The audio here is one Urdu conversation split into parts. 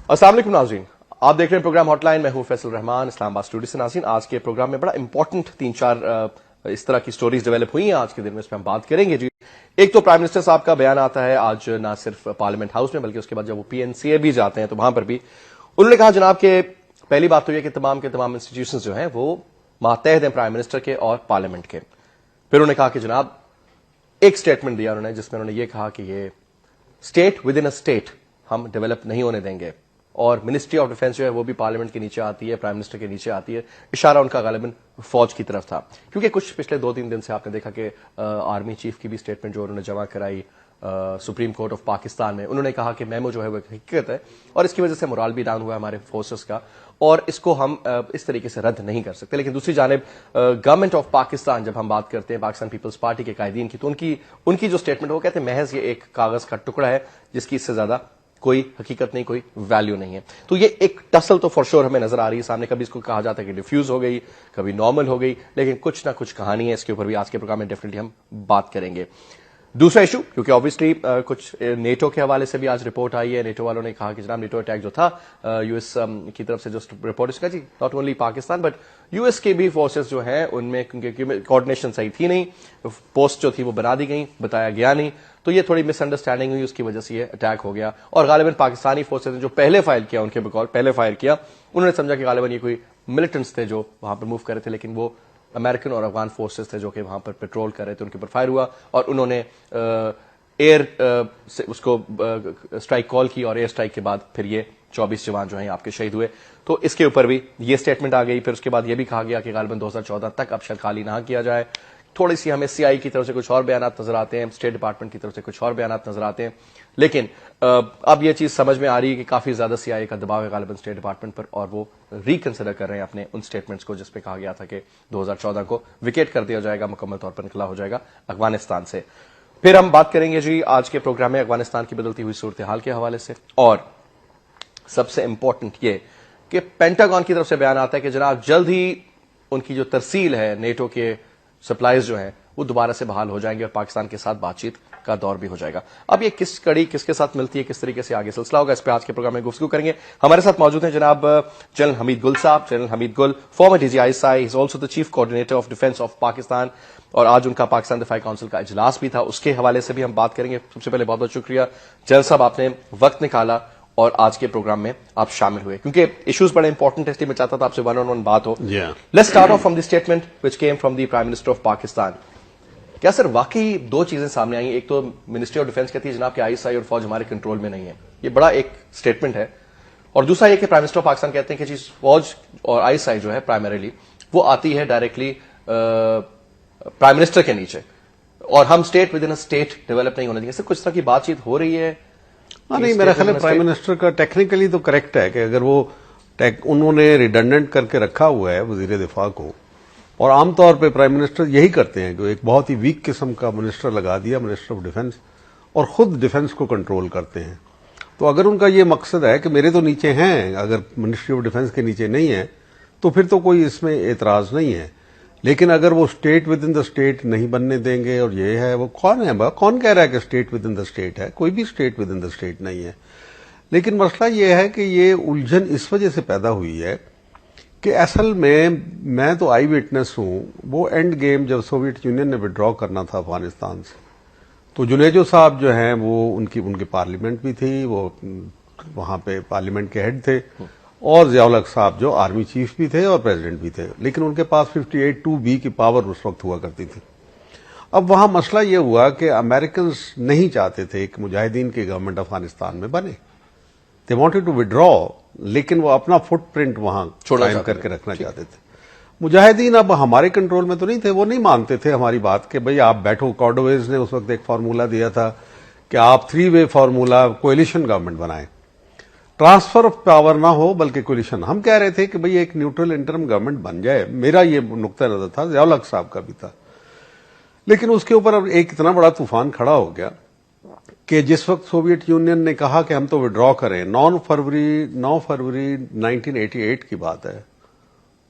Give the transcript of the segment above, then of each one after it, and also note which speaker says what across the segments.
Speaker 1: السلام علیکم ناظرین، آپ دیکھ رہے ہیں پروگرام ہاٹ لائن. میں ہوں فیصل رحمان، اسلام آباد اسٹوڈیو سے. ناظرین، آج کے پروگرام میں بڑا امپورٹنٹ 3-4 اس طرح کی سٹوریز ڈیولپ ہوئی ہیں آج کے دن میں، اس پہ ہم بات کریں گے. جی، ایک تو پرائم منسٹر صاحب کا بیان آتا ہے آج، نہ صرف پارلیمنٹ ہاؤس میں بلکہ اس کے بعد جب وہ PNCA بھی جاتے ہیں تو وہاں پر بھی انہوں نے کہا جناب کہ پہلی بات تو یہ کہ تمام کے تمام انسٹیٹیوشنز جو ہیں وہ ماتحت ہیں پرائم منسٹر کے اور پارلیمنٹ کے. پھر انہوں نے کہا کہ جناب ایک سٹیٹمنٹ دیا انہوں نے جس میں انہوں نے یہ کہا کہ یہ state with in a state ہم ڈیولپ نہیں ہونے دیں گے، اور منسٹری آف ڈیفنس جو ہے وہ بھی پارلیمنٹ کے نیچے آتی ہے، پرائم منسٹر کے نیچے آتی ہے. اشارہ ان کا غالباً فوج کی طرف تھا، کیونکہ کچھ پچھلے 2-3 دن سے آپ نے دیکھا کہ آرمی چیف کی بھی سٹیٹمنٹ جو انہوں نے جمع کرائی سپریم کورٹ آف پاکستان میں. انہوں نے کہا کہ میمو جو ہے وہ ایک حقیقت ہے اور اس کی وجہ سے مورال بھی ڈاؤن ہوا ہے ہمارے فورسز کا، اور اس کو ہم اس طریقے سے رد نہیں کر سکتے. لیکن دوسری جانب گورنمنٹ آف پاکستان جب ہم بات کرتے ہیں پاکستان پیپلز پارٹی کے قائدین کی، تو ان کی جو سٹیٹمنٹ وہ کہتے ہیں محض یہ ایک کاغذ کا ٹکڑا ہے جس کی اس سے زیادہ کوئی حقیقت نہیں، کوئی ویلیو نہیں ہے. تو یہ ایک ٹسل تو فور شور ہمیں نظر آ رہی ہے سامنے. کبھی اس کو کہا جاتا ہے کہ ڈیفیوز ہو گئی، کبھی نارمل ہو گئی، لیکن کچھ نہ کچھ کہانی ہے. اس کے اوپر بھی آج کے پروگرام میں ڈیفینیٹلی ہم بات کریں گے. دوسرا ایشو، کیونکہ obviously کچھ نیٹو کے حوالے سے بھی آج رپورٹ آئی ہے. نیٹو والوں نے کہا کہ جناب نیٹو اٹیک جو تھا US کی طرف سے جو رپورٹ اس کا جی not only Pakistan but US کے بھی فورسز جو ہیں ان میں کیونکہ کوآرڈینیشن صحیح تھی نہیں، پوسٹ جو تھی وہ بنا دی گئی، بتایا گیا نہیں، تو یہ تھوڑی مس انڈرسٹینڈنگ ہوئی، اس کی وجہ سے یہ اٹیک ہو گیا. اور غالباً پاکستانی فورسز نے جو پہلے فائر کیا، ان کے بقول پہلے فائر کیا، انہوں نے سمجھا کہ غالباً یہ کوئی ملٹنٹس تھے جو وہاں پر موو کر رہے تھے، لیکن وہ امریکن اور افغان فورسز تھے جو کہ وہاں پر پیٹرول کر رہے تھے. ان کے اوپر فائر ہوا اور انہوں نے ایئر سے اس کو اسٹرائک کال کی، اور ایئر اسٹرائک کے بعد پھر یہ 24 جوان جو ہیں آپ کے شہید ہوئے. تو اس کے اوپر بھی یہ سٹیٹمنٹ آ گئی. پھر اس کے بعد یہ بھی کہا گیا کہ غالباً 2014 تک اب شاید خالی نہ کیا جائے. تھوڑی سی ہمیں CI کی طرف سے کچھ اور بیانات نظر آتے ہیں، اسٹیٹ ڈپارٹمنٹ کی طرف سے کچھ اور بیانات نظر آتے ہیں، لیکن اب یہ چیز سمجھ میں آ رہی ہے کہ کافی زیادہ CI کا دباؤ ہے غالباً اسٹیٹ ڈپارٹمنٹ پر، اور وہ ریکنسیڈر کر رہے ہیں اپنے ان سٹیٹمنٹس کو جس پہ کہا گیا تھا کہ 2014 کو ویکیٹ کر دیا جائے گا، مکمل طور پر نکلا ہو جائے گا افغانستان سے. پھر ہم بات کریں گے جی آج کے پروگرام میں افغانستان کی بدلتی ہوئی صورتحال کے حوالے سے، اور سب سے امپورٹنٹ یہ کہ پینٹاگون کی طرف سے بیان آتا ہے کہ جناب جلد ہی ان کی جو ترسیل ہے نیٹو کے سپلائیز جو ہیں وہ دوبارہ سے بحال ہو جائیں گے اور پاکستان کے ساتھ بات چیت کا دور بھی ہو جائے گا. اب یہ کس کڑی کس کے ساتھ ملتی ہے، کس طریقے سے آگے سلسلہ ہوگا، اس پہ آج کے پروگرام میں گفتگو کریں گے. ہمارے ساتھ موجود ہیں جناب جنرل حمید گل صاحب. General Hamid Gul former DGI is also the chief coordinator of defence of Pakistan, اور آج ان کا پاکستان دفاعی کونسل کا اجلاس بھی تھا، اس کے حوالے سے بھی ہم بات کریں گے. سب سے پہلے بہت بہت شکریہ جنرل صاحب، آپ نے وقت نکالا اور آج کے پروگرام میں آپ شامل ہوئے، کیونکہ ایشوز بڑے امپورٹنٹ ہے، اس لیے میں چاہتا تھا آپ سے ون آن ون بات ہو. Let's start off from the statement which came from the Prime Minister of Pakistan. کیا سر واقعی دو چیزیں سامنے آئی؟ ایک تو منسٹری آف ڈیفنس کہتی ہے جناب کہ ISI اور فوج ہمارے کنٹرول میں نہیں ہے، یہ بڑا ایک اسٹیٹمنٹ ہے، اور دوسرا یہ کہ پرائم منسٹر آف پاکستان کہتے ہیں کہ چیز فوج اور ISI جو ہے پرائمریلی وہ آتی ہے ڈائریکٹلی پرائم منسٹر کے نیچے، اور ہم state with in state develop نہیں ہونے دیں گے. سر کچھ طرح کی بات چیت ہو رہی ہے؟
Speaker 2: نہیں، میرا خیال ہے پرائم منسٹر کا ٹیکنیکلی تو کریکٹ ہے کہ اگر وہ انہوں نے ریڈنڈنٹ کر کے رکھا ہوا ہے وزیر دفاع کو، اور عام طور پہ پرائم منسٹر یہی کرتے ہیں کہ ایک بہت ہی ویک قسم کا منسٹر لگا دیا، منسٹر آف ڈیفنس، اور خود ڈیفنس کو کنٹرول کرتے ہیں. تو اگر ان کا یہ مقصد ہے کہ میرے تو نیچے ہیں، اگر منسٹری آف ڈیفنس کے نیچے نہیں ہے تو پھر تو کوئی اس میں اعتراض نہیں ہے. لیکن اگر وہ state with in the state نہیں بننے دیں گے، اور یہ ہے وہ کون ہے، کون کہہ رہا ہے کہ state with in the state ہے؟ کوئی بھی state with in the state نہیں ہے. لیکن مسئلہ یہ ہے کہ یہ الجھن اس وجہ سے پیدا ہوئی ہے کہ اصل میں تو آئی وٹنس ہوں، وہ اینڈ گیم جب سوویت یونین نے وڈرا کرنا تھا افغانستان سے، تو جنیجو صاحب جو ہیں وہ ان کی پارلیمنٹ بھی تھی، وہ وہاں پہ پارلیمنٹ کے ہیڈ تھے، اور ضیاء الحق صاحب جو آرمی چیف بھی تھے اور پریزیڈنٹ بھی تھے، لیکن ان کے پاس 58(2)B کی پاور اس وقت ہوا کرتی تھی. اب وہاں مسئلہ یہ ہوا کہ امریکنز نہیں چاہتے تھے کہ مجاہدین کی گورنمنٹ افغانستان میں بنے، دے وانٹڈ ٹو وڈرا، لیکن وہ اپنا فٹ پرنٹ وہاں قائم کر کے رکھنا چاہتے تھے. مجاہدین اب ہمارے کنٹرول میں تو نہیں تھے، وہ نہیں مانتے تھے ہماری بات کہ بھئی آپ بیٹھو. کارڈویز نے اس وقت ایک فارمولا دیا تھا کہ آپ 3-way فارمولا کوئلیشن گورنمنٹ بنائیں، ٹرانسفر آف پاور نہ ہو بلکہ کوئلیشن. ہم کہہ رہے تھے کہ بھئی ایک نیوٹرل انٹرم گورنمنٹ بن جائے، میرا یہ نقطہ نظر تھا، ضیاء الحق صاحب کا بھی تھا. لیکن اس کے اوپر اب ایک اتنا بڑا طوفان کھڑا ہو گیا کہ جس وقت سوویت یونین نے کہا کہ ہم تو وڈرا کریں، 9 فروری 1988 کی بات ہے،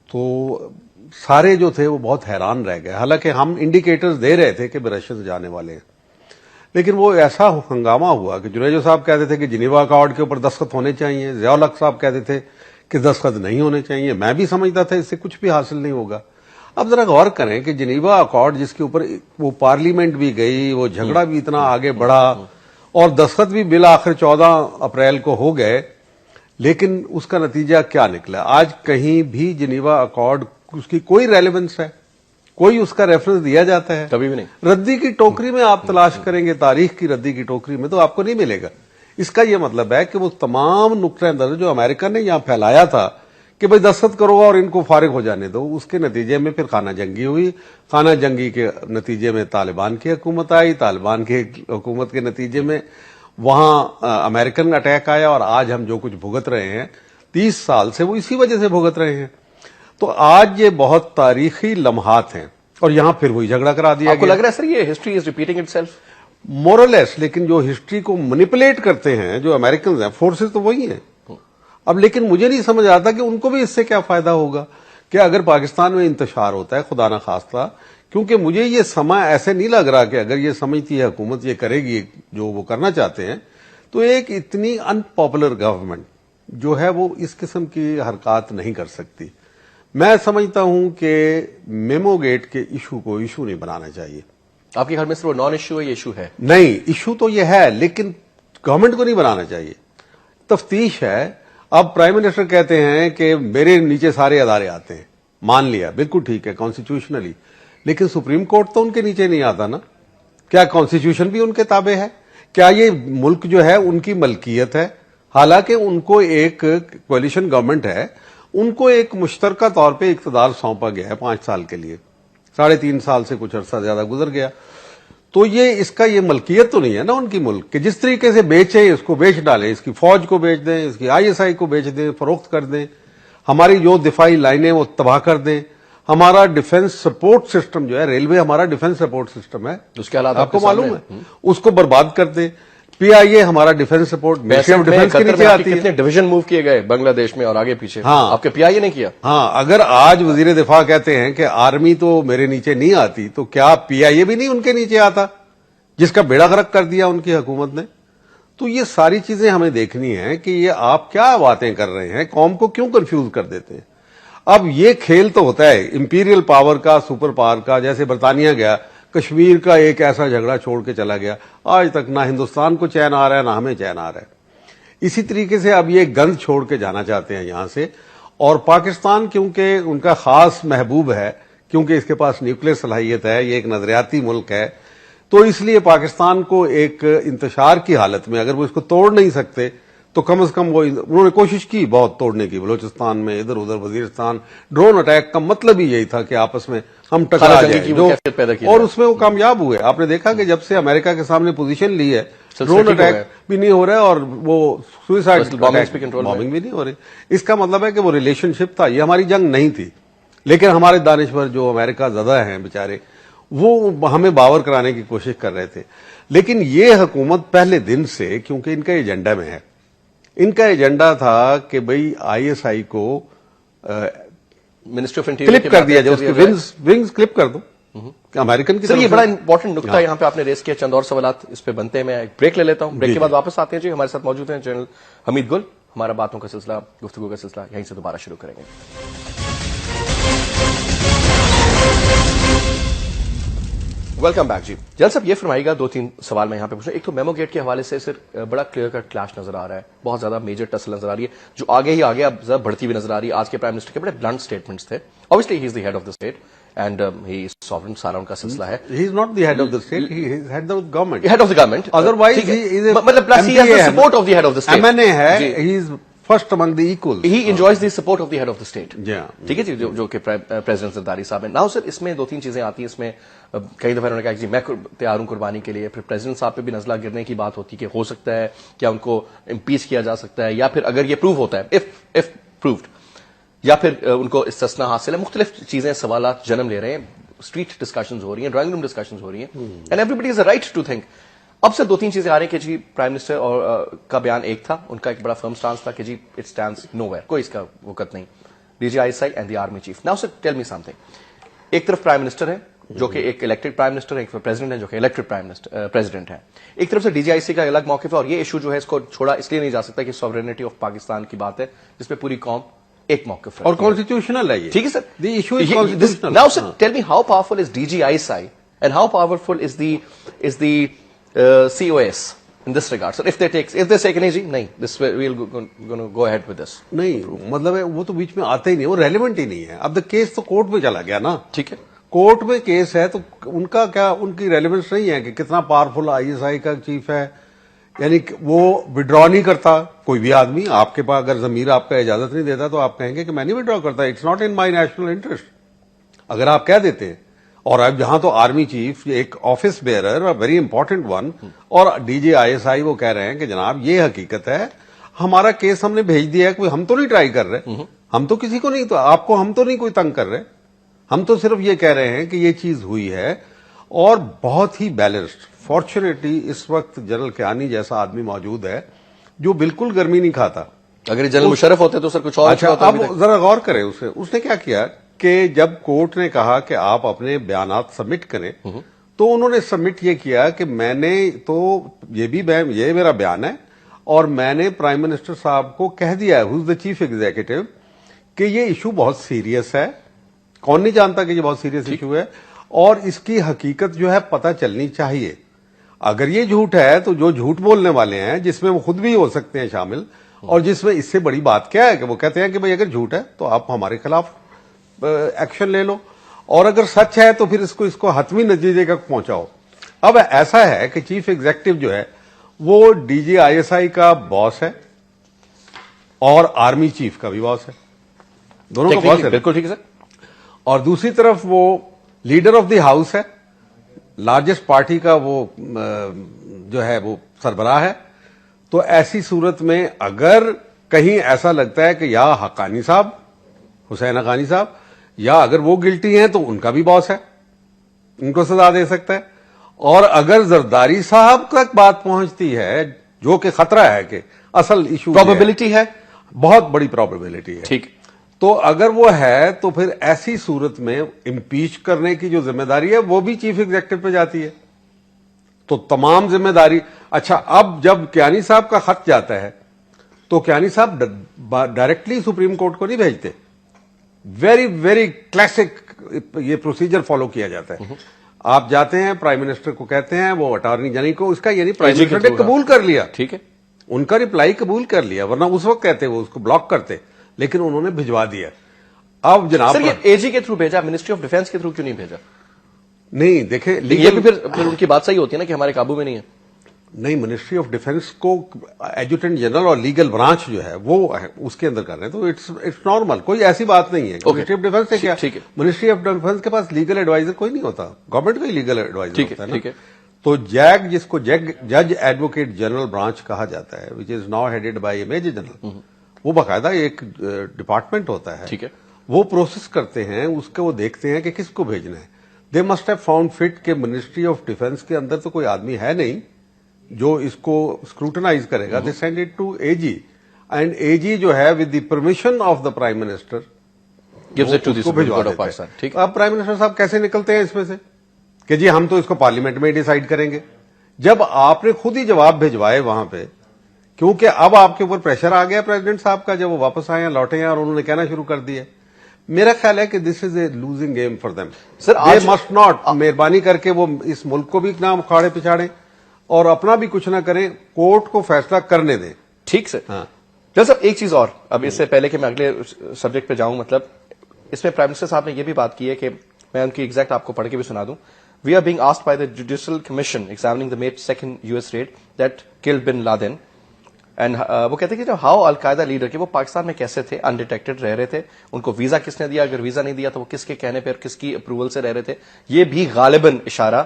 Speaker 2: تو سارے جو تھے وہ بہت حیران رہ گئے. حالانکہ ہم انڈیکیٹرز دے رہے تھے کہ رشین جانے والے ہیں، لیکن وہ ایسا ہنگامہ ہوا کہ جنیجو صاحب کہتے تھے کہ جنیوا اکارڈ کے اوپر دستخط ہونے چاہیے، ضیاء الحق صاحب کہتے تھے کہ دستخط نہیں ہونے چاہیے. میں بھی سمجھتا تھا اس سے کچھ بھی حاصل نہیں ہوگا. اب ذرا غور کریں کہ جنیوا اکارڈ جس کے اوپر وہ پارلیمنٹ بھی گئی، وہ جھگڑا بھی اتنا آگے بڑھا اور دستخط بھی بالآخر 14 اپریل کو ہو گئے، لیکن اس کا نتیجہ کیا نکلا؟ آج کہیں بھی جنیوا اکارڈ اس کی کوئی ریلیونس ہے؟ کوئی اس کا ریفرنس دیا جاتا ہے؟
Speaker 1: کبھی بھی نہیں.
Speaker 2: ردی کی ٹوکری میں آپ تلاش کریں گے، تاریخ کی ردی کی ٹوکری میں تو آپ کو نہیں ملے گا. اس کا یہ مطلب ہے کہ وہ تمام نقطۂ نظر جو امریکہ نے یہاں پھیلایا تھا کہ بھئی دستخط کرو اور ان کو فارغ ہو جانے دو، اس کے نتیجے میں پھر خانہ جنگی ہوئی. خانہ جنگی کے نتیجے میں طالبان کی حکومت آئی، طالبان کی حکومت کے نتیجے میں وہاں امریکن اٹیک آیا، اور آج ہم جو کچھ بھگت رہے ہیں 30 سال سے وہ اسی وجہ سے بھگت رہے ہیں. تو آج یہ بہت تاریخی لمحات ہیں اور یہاں پھر وہی جھگڑا کرا دیا
Speaker 1: آپ کو
Speaker 2: گیا.
Speaker 1: لگ رہا ہے سر یہ history is repeating itself?
Speaker 2: More or less. لیکن جو ہسٹری کو مینیپولیٹ کرتے ہیں جو امریکنز ہیں، فورسز تو وہی ہیں. اب لیکن مجھے نہیں سمجھ آتا کہ ان کو بھی اس سے کیا فائدہ ہوگا کہ اگر پاکستان میں انتشار ہوتا ہے، خدا نخواستہ، کیونکہ مجھے یہ سما ایسے نہیں لگ رہا کہ اگر یہ سمجھتی ہے حکومت یہ کرے گی جو وہ کرنا چاہتے ہیں، تو ایک اتنی ان پاپولر گورنمنٹ جو ہے وہ اس قسم کی حرکات نہیں کر سکتی. میں سمجھتا ہوں کہ میمو گیٹ کے ایشو کو ایشو نہیں بنانا چاہیے.
Speaker 1: آپ کے گھر میں صرف وہ نان ایشو ہے، یہ ایشو ہے؟
Speaker 2: نہیں، ایشو تو یہ ہے لیکن گورنمنٹ کو نہیں بنانا چاہیے. تفتیش ہے. اب پرائم منسٹر کہتے ہیں کہ میرے نیچے سارے ادارے آتے ہیں، مان لیا، بالکل ٹھیک ہے کانسٹیٹیوشنلی، لیکن سپریم کورٹ تو ان کے نیچے نہیں آتا نا. کیا کانسٹیٹیوشن بھی ان کے تابع ہے؟ کیا یہ ملک جو ہے ان کی ملکیت ہے؟ حالانکہ ان کو ایک کولیشن گورنمنٹ ہے، ان کو ایک مشترکہ طور پہ اقتدار سونپا گیا ہے 5 سال کے لیے. 3.5 سال سے کچھ عرصہ زیادہ گزر گیا. تو یہ اس کا یہ ملکیت تو نہیں ہے نا ان کی ملک کہ جس طریقے سے بیچیں اس کو بیچ ڈالیں، اس کی فوج کو بیچ دیں، اس کی ISI کو بیچ دیں، فروخت کر دیں، ہماری جو دفاعی لائنیں وہ تباہ کر دیں. ہمارا ڈیفنس سپورٹ سسٹم جو ہے، ریلوے ہمارا ڈیفنس سپورٹ سسٹم ہے،
Speaker 1: اس کے حالات
Speaker 2: آپ کو معلوم ہے، اس کو برباد کر دیں. PIA ہمارا defence support ministry of defence کے نیچے آتی ہے.
Speaker 1: کتنے ڈویژن موو کیے گئے بنگلہ دیش میں اور آگے پیچھے،
Speaker 2: ہاں.
Speaker 1: آپ کے PIA نے کیا؟
Speaker 2: ہاں. اگر آج وزیر دفاع کہتے ہیں کہ آرمی تو میرے نیچے نہیں آتی، تو کیا PIA بھی نہیں ان کے نیچے آتا جس کا بیڑا غرق کر دیا ان کی حکومت نے؟ تو یہ ساری چیزیں ہمیں دیکھنی ہیں کہ یہ آپ کیا باتیں کر رہے ہیں، قوم کو کیوں کنفیوز کر دیتے ہیں. اب یہ کھیل تو ہوتا ہے امپیریل پاور کا، سپر پاور کا. جیسے برطانیہ گیا، کشمیر کا ایک ایسا جھگڑا چھوڑ کے چلا گیا، آج تک نہ ہندوستان کو چین آ رہا ہے نہ ہمیں چین آ رہا ہے. اسی طریقے سے اب یہ گند چھوڑ کے جانا چاہتے ہیں یہاں سے. اور پاکستان کیونکہ ان کا خاص محبوب ہے، کیونکہ اس کے پاس نیوکلیر صلاحیت ہے، یہ ایک نظریاتی ملک ہے، تو اس لیے پاکستان کو ایک انتشار کی حالت میں اگر وہ اس کو توڑ نہیں سکتے تو کم از کم وہ انہوں نے کوشش کی بہت توڑنے کی. بلوچستان میں ادھر ادھر وزیرستان ڈرون اٹیک کا مطلب ہی یہی تھا کہ آپس میں ہم ٹکرا جائیں، اور اس میں وہ کامیاب ہوئے. آپ نے دیکھا کہ جب سے امریکہ کے سامنے پوزیشن لی ہے، ڈرون اٹیک بھی نہیں ہو رہا ہے اور وہ سوئسائڈ بامبنگ بھی نہیں ہو رہی. اس کا مطلب ہے کہ وہ ریلیشن شپ تھا. یہ ہماری جنگ نہیں تھی، لیکن ہمارے دانشور جو امریکہ زدہ ہیں بیچارے، وہ ہمیں باور کرانے کی کوشش کر رہے تھے. لیکن یہ حکومت پہلے دن سے، کیونکہ ان کا ایجنڈا میں ہے، ان کا ایجنڈا تھا کہ بھئی ISI کو
Speaker 1: منسٹری آف انٹیریئر
Speaker 2: کلپ کر دیا جائے، اس کی ونگز کلپ کر دو امریکن کی.
Speaker 1: سر یہ بڑا امپورٹنٹ نکتہ یہاں پہ آپ نے ریس کیا. چند اور سوالات اس پہ بنتے ہیں. میں ایک بریک لے لیتا ہوں، بریک کے بعد واپس آتے ہیں. جی ہمارے ساتھ موجود ہیں جنرل حمید گل. ہمارا باتوں کا سلسلہ، گفتگو کا سلسلہ یہیں سے دوبارہ شروع کریں گے. Welcome back. جی جنرل صاحب یہ فرمائیے گا، 2-3 سوال میں یہاں پہ پوچھوں. ایک تو میمو گیٹ کے حوالے سے سر بڑا کلیئر کٹ کلاش نظر آ رہا ہے، بہت زیادہ میجر ٹسل نظر آ رہی ہے جو آگے ہی آگے اب زیادہ بڑھتی ہوئی نظر آ رہی ہے. آج کے پرائم منسٹر کے بڑے بلنٹ سٹیٹمنٹس تھے. obviously he is the head of the state and he is sovereign. سارا ان کا سلسلہ ہے.
Speaker 2: He is not the head of the state, he is head of the government.
Speaker 1: Head of the government.
Speaker 2: Otherwise he is a
Speaker 1: مطلب plus he has the support of the head of the state.
Speaker 2: MNA ہے, he is first among the equals.
Speaker 1: He enjoys the support of the head of the state.
Speaker 2: Yeah.
Speaker 1: ٹھیک ہے جی، جو کہ پریزیڈنٹ زرداری صاحب ہیں. ناؤ سر اس میں 2-3 چیزیں آتی ہیں. اس میں کئی دفعہ انہوں نے کہا کہ جی میں تیار ہوں قربانی کے لیے. پھر پریزیڈنٹ صاحب پہ بھی نزلہ گرنے کی بات ہوتی ہے کہ ہو سکتا ہے کیا ان کو امپیچ کیا جا سکتا ہے، یا پھر اگر یہ پروو ہوتا ہے if proved، یا پھر ان کو استثنا حاصل ہے. مختلف چیزیں، سوالات جنم لے رہے ہیں. اسٹریٹ ڈسکشنز ہو رہی ہیں، ڈرائنگ روم ڈسکشنز ہو رہی ہیں، and everybody is a right to think. اب سے 2-3 چیزیں آ رہی ہیں کہ جی پرائم منسٹر اور کا بیان ایک تھا، ان کا ایک بڑا فرم سٹانس تھا کہ جی اٹ سٹینڈز نو ویئر، کوئی اس کا وقت نہیں. DGI and the army chief. Now sir tell me some thing. ایک طرف پرائم منسٹر ہے، جو کہ ایک الیکٹڈ پرائم منسٹر ہے, ایک پریزیڈنٹ ہے جو کہ الیکٹڈ پریزیڈنٹ ہے. ایک طرف سے ڈی جی آئی سی کا الگ موقف ہے, اور یہ ایشو جو ہے اس کو چھوڑا اس لیے نہیں جا سکتا کہ سوورینٹی آف پاکستان کی بات ہے جس پہ پوری قوم ایک موقف ہے
Speaker 2: اور کانسٹیٹیوشنل ہے یہ.
Speaker 1: ٹھیک ہے sir,
Speaker 2: the issue is constitutional.
Speaker 1: Now sir tell me how powerful is D G I C and how powerful is the C O S in this regard, sir? If they say کہ نہیں جی نہیں, this we'll go ahead with this.
Speaker 2: نہیں, مطلب ہے وہ تو بیچ میں آتے ہی نہیں, وہ ریلیونٹ ہی نہیں ہے. اب دا کیس تو کورٹ میں چلا گیا نا.
Speaker 1: ٹھیک ہے,
Speaker 2: کورٹ میں کیس ہے تو ان کا کیا, ان کی ریلیونس نہیں ہے کہ کتنا پاورفل آئی ایس آئی کا چیف ہے. یعنی وہ وڈرا نہیں کرتا کوئی بھی آدمی. آپ کے پاس اگر ضمیر آپ کا اجازت نہیں دیتا تو آپ کہیں گے کہ میں نہیں وڈرا کرتا, it's not in my national interest. اگر آپ کہہ دیتے ہیں, اور اب جہاں تو آرمی چیف ایک office bearer very important one, اور D G I S I وہ کہہ رہے ہیں کہ جناب یہ حقیقت ہے, ہمارا کیس ہم نے بھیج دیا ہے, کوئی ہم تو نہیں ٹرائی کر رہے, ہم تو کسی کو نہیں, تو آپ کو ہم تو نہیں کوئی تنگ کر رہے, ہم تو صرف یہ کہہ رہے ہیں کہ یہ چیز ہوئی ہے. اور بہت ہی بیلنسڈ, فارچونیٹلی اس وقت جنرل کیانی جیسا آدمی موجود ہے جو بالکل گرمی نہیں کھاتا.
Speaker 1: اگر جنرل مشرف ہوتے تو سر کچھ اور.
Speaker 2: اچھا, اب ذرا غور کریں اس نے کیا کیا کہ جب کورٹ نے کہا کہ آپ اپنے بیانات سبمٹ کریں, تو انہوں نے سبمٹ یہ کیا کہ میں نے تو یہ میرا بیان ہے, اور میں نے پرائم منسٹر صاحب کو کہہ دیا ہے, ہو از دا چیف ایگزیکٹو, کہ یہ ایشو بہت سیریس ہے. کون نہیں جانتا کہ یہ بہت سیریس ایشو ہے, اور اس کی حقیقت جو ہے پتہ چلنی چاہیے. اگر یہ جھوٹ ہے تو جو جھوٹ بولنے والے ہیں, جس میں وہ خود بھی ہو سکتے ہیں شامل, اور جس میں اس سے بڑی بات کیا ہے کہ وہ کہتے ہیں کہ بھئی اگر جھوٹ ہے تو آپ ہمارے خلاف ایکشن لے لو, اور اگر سچ ہے تو پھر اس کو حتمی نتیجے تک پہنچاؤ. اب ایسا ہے کہ چیف ایگزیکٹو جو ہے وہ ڈی جی آئی ایس آئی کا باس ہے اور آرمی چیف کا بھی باس ہے, دونوں کا باس ہے.
Speaker 1: بالکل ٹھیک ہے سر.
Speaker 2: اور دوسری طرف وہ لیڈر آف دی ہاؤس ہے, لارجسٹ پارٹی کا وہ جو ہے وہ سربراہ ہے. تو ایسی صورت میں اگر کہیں ایسا لگتا ہے کہ یا حقانی صاحب, حسین حقانی صاحب, یا اگر وہ گلٹی ہیں تو ان کا بھی باس ہے, ان کو سزا دے سکتا ہے. اور اگر زرداری صاحب تک بات پہنچتی ہے, جو کہ خطرہ ہے کہ اصل ایشو
Speaker 1: پروبیبلٹی ہے,
Speaker 2: بہت بڑی پروبیبلٹی ہے,
Speaker 1: ٹھیک,
Speaker 2: تو اگر وہ ہے تو پھر ایسی صورت میں امپیچ کرنے کی جو ذمہ داری ہے وہ بھی چیف ایگزیکٹو پہ جاتی ہے. تو تمام ذمہ داری. اچھا, اب جب کیانی صاحب کا خط جاتا ہے تو کیانی صاحب ڈائریکٹلی سپریم کورٹ کو نہیں بھیجتے, ویری ویری کلاسک یہ پروسیجر فالو کیا جاتا ہے. آپ جاتے ہیں پرائم منسٹر کو کہتے ہیں, وہ اٹارنی جنرل کو, اس کا یعنی پرائم منسٹر نے قبول کر لیا,
Speaker 1: ٹھیک ہے,
Speaker 2: ان کا رپلائی قبول کر لیا, ورنہ اس وقت کہتے وہ اس کو بلاک کرتے, لیکن انہوں نے بھجوا دیا. اب جناب
Speaker 1: سر یہ اے جی کے تھرو بھیجا, منسٹری آف ڈیفینس کے تھرو کیوں نہیں بھیجا؟
Speaker 2: نہیں دیکھیں,
Speaker 1: یہ بھی پھر ان کی بات صحیح ہوتی ہے نا کہ ہمارے قابو میں نہیں ہے.
Speaker 2: نہیں, منسٹری آف ڈیفینس کو ایڈجوٹنٹ جنرل اور لیگل برانچ جو ہے وہ اس کے اندر کر رہے ہیں, تو اٹس نارمل, کوئی ایسی بات نہیں ہے. منسٹری آف ڈیفینس سے کیا, منسٹری آف ڈیفینس کے پاس لیگل ایڈوائزر کوئی نہیں ہوتا, گورنمنٹ کا ہی لیگل ایڈوائزر ہوتا ہے نا. تو جیگ, جس کو جج ایڈوکیٹ جنرل برانچ کہا جاتا ہے, which is now headed by a major general, وہ باقاعدہ ایک ڈپارٹمنٹ ہوتا ہے,
Speaker 1: ٹھیک ہے,
Speaker 2: وہ پروسیس کرتے ہیں, اس کو وہ دیکھتے ہیں کہ کس کو بھیجنا ہے. They must have found fit کہ منسٹری آف ڈیفینس کے اندر تو کوئی آدمی ہے نہیں جو اس کو اسکروٹنائز کرے گا. They send it to A G, and A G جو ہے with the permission of the Prime Minister
Speaker 1: gives it to the Supreme Court of Pakistan. ٹھیک ہے,
Speaker 2: اب پرائم منسٹر صاحب کیسے نکلتے ہیں اس میں سے کہ جی ہم تو اس کو پارلیمنٹ میں ڈیسائیڈ کریں گے, جب آپ نے خود ہی جواب بھیجوائے وہاں پہ, کیونکہ اب آپ کے اوپر پریشر آ گیا پریزیڈنٹ صاحب کا, جب وہ واپس آئے ہیں, لوٹے ہیں, اور انہوں نے کہنا شروع کر دیا. میرا خیال ہے کہ this is a losing game for them.
Speaker 1: Sir
Speaker 2: they must not, مہربانی کر کے وہ اس ملک کو بھی نہ اکھاڑے پچھاڑیں اور اپنا بھی کچھ نہ کریں, کورٹ کو فیصلہ کرنے دیں.
Speaker 1: ٹھیک سر.
Speaker 2: ہاں
Speaker 1: جیسا ایک چیز اور, اب اس سے پہلے کہ میں اگلے سبجیکٹ پہ جاؤں, مطلب اس میں پرائم منسٹر صاحب نے یہ بھی بات کی ہے کہ میں ان کی ایگزیکٹ آپ کو پڑھ کے بھی سنا دوں. We are being asked by the judicial commission examining the May 2 US raid that killed bin Laden, and وہ کہتے ہیں کہ ہاؤ القاعدہ لیڈر کہ وہ پاکستان میں کیسے تھے, انڈیٹیکٹڈ رہ رہے تھے, ان کو ویزا کس نے دیا, اگر ویزا نہیں دیا تو وہ کس کے کہنے پہ اور کس کی اپروول سے رہ رہے تھے. یہ بھی غالباً اشارہ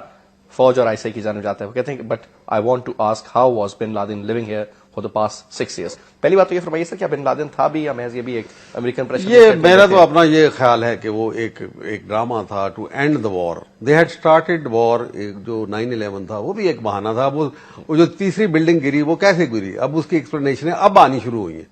Speaker 1: فوج اور آئی سی کی جانب جاتا ہے. وہ کہتے ہیں but I want to ask how was bin Laden living here for the past 6 years. پہلی بات تو یہ فرمائیے سر, کیا بن لادن تھا بھی یا محض یہ بھی ایک امریکن پریشر؟
Speaker 2: یہ میرا تو اپنا یہ خیال ہے کہ وہ ایک ڈرامہ تھا to end the war. They had started war. جو 9/11 تھا وہ بھی ایک بہانہ تھا. وہ جو تیسری بلڈنگ گری وہ کیسے گری, اب اس کی ایکسپلینیشن اب آنی شروع ہوئی ہیں.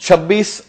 Speaker 1: 26